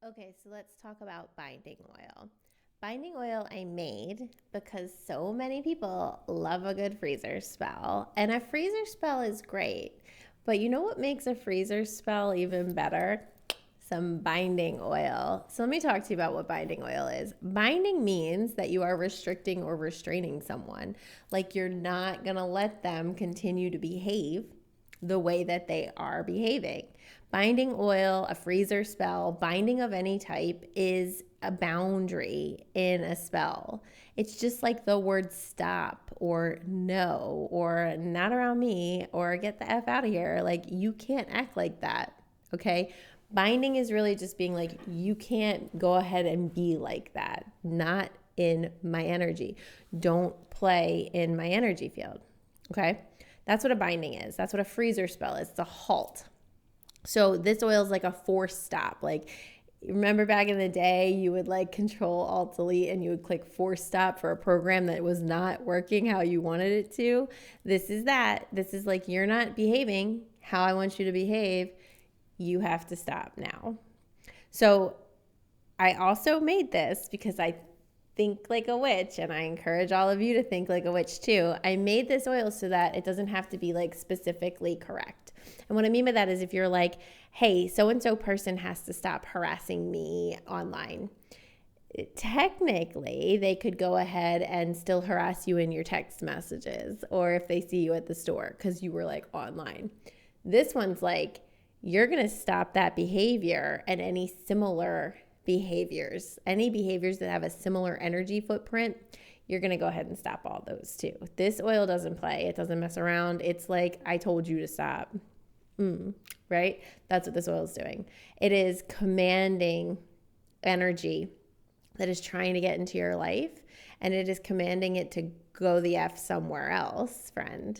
Okay, so let's talk about binding oil. Binding oil I made because so many people love a good freezer spell. And a freezer spell is great. But you know what makes a freezer spell even better? Some binding oil. So let me talk to you about what binding oil is. Binding means that you are restricting or restraining someone. Like you're not going to let them continue to behave the way that they are behaving. Binding oil, a freezer spell, binding of any type is a boundary in a spell. It's just like the word stop or no or not around me or get the F out of here. Like you can't act like that. Okay. Binding is really just being like, you can't go ahead and be like that. Not in my energy. Don't play in my energy field. Okay. That's what a binding is. That's what a freezer spell is. It's a halt. So this oil is like a force stop. Like remember back in the day, you would like control alt delete and you would click force stop for a program that was not working how you wanted it to. This is that. This is like, you're not behaving how I want you to behave. You have to stop now. So I also made this because I think like a witch, and I encourage all of you to think like a witch too. I made this oil so that it doesn't have to be like specifically correct. And what I mean by that is if you're like, hey, so and so person has to stop harassing me online. Technically, they could go ahead and still harass you in your text messages or if they see you at the store because you were like online. This one's like, you're going to stop that behavior and any similar behaviors, any behaviors that have a similar energy footprint, you're going to go ahead and stop all those too. This oil doesn't play. It doesn't mess around. It's like, I told you to stop. Right? That's what this oil is doing. It is commanding energy that is trying to get into your life, and it is commanding it to go the F somewhere else, friend.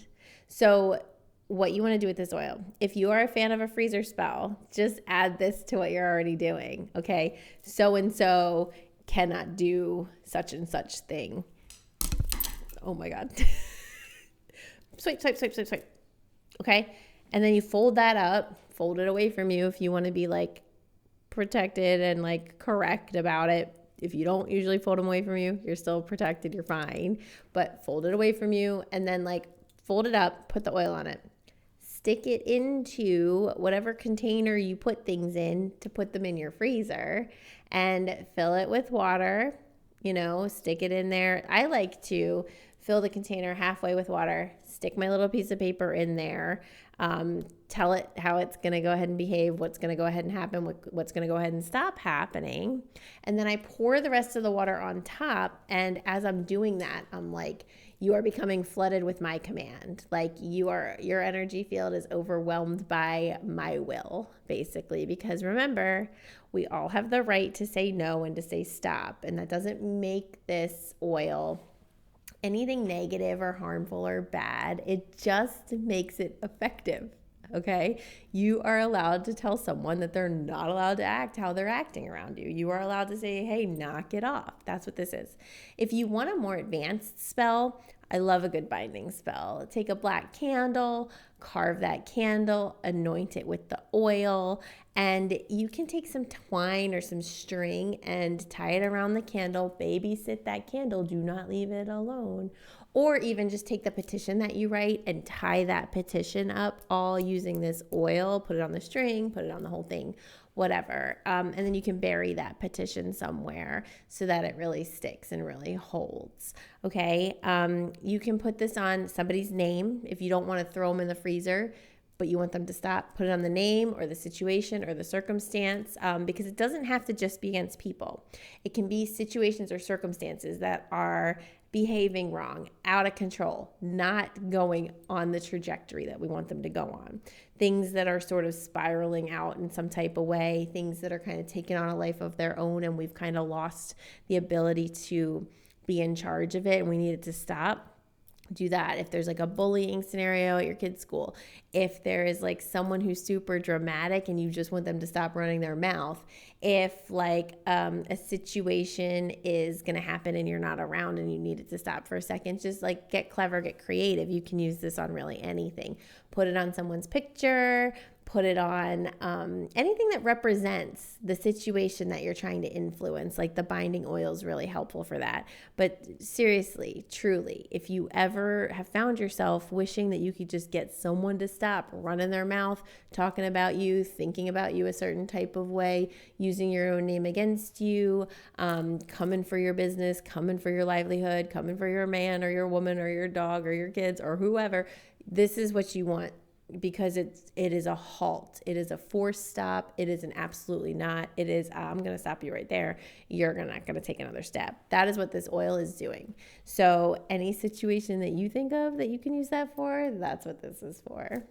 So what you want to do with this oil, if you are a fan of a freezer spell, just add this to what you're already doing. Okay. So-and-so cannot do such and such thing. Oh my God. Swipe, swipe, swipe, swipe, swipe. Okay. And then you fold that up, fold it away from you if you want to be like protected and like correct about it. If you don't usually fold them away from you, you're still protected, you're fine. But fold it away from you and then like fold it up, put the oil on it. Stick it into whatever container you put things in to put them in your freezer and fill it with water. Stick it in there. I like to fill the container halfway with water, stick my little piece of paper in there, tell it how it's going to go ahead and behave, what's going to go ahead and happen, what's going to go ahead and stop happening. And then I pour the rest of the water on top. And as I'm doing that, I'm like, you are becoming flooded with my command. Like your energy field is overwhelmed by my will, basically. Because remember, we all have the right to say no and to say stop. And that doesn't make this oil anything negative or harmful or bad. It just makes it effective. Okay. You are allowed to tell someone that they're not allowed to act how they're acting around you. You are allowed to say, hey, knock it off. That's what this is. If you want a more advanced spell, I love a good binding spell. Take a black candle, carve that candle, anoint it with the oil, and you can take some twine or some string and tie it around the candle. Babysit that candle. Do not leave it alone. Or even just take the petition that you write and tie that petition up all using this oil. Put it on the string, put it on the whole thing, whatever. And then you can bury that petition somewhere so that it really sticks and really holds. Okay. You can put this on somebody's name if you don't want to throw them in the freezer, but you want them to stop. Put it on the name or the situation or the circumstance, because it doesn't have to just be against people. It can be situations or circumstances that are behaving wrong, out of control, not going on the trajectory that we want them to go on. Things that are sort of spiraling out in some type of way, things that are kind of taking on a life of their own, and we've kind of lost the ability to be in charge of it and we need it to stop. Do that. If there's like a bullying scenario at your kid's school, if there is like someone who's super dramatic and you just want them to stop running their mouth, if like a situation is going to happen and you're not around and you need it to stop for a second, just like get clever, get creative. You can use this on really anything. Put it on someone's picture, put it on anything that represents the situation that you're trying to influence. Like the binding oil is really helpful for that. But seriously, truly, if you ever have found yourself wishing that you could just get someone to stop running their mouth, talking about you, thinking about you a certain type of way, using your own name against you, coming for your business, coming for your livelihood, coming for your man or your woman or your dog or your kids or whoever, this is what you want. Because it is a halt. It is a forced stop. It is an absolutely not. It is, I'm going to stop you right there. You're not going to take another step. That is what this oil is doing. So any situation that you think of that you can use that for, that's what this is for.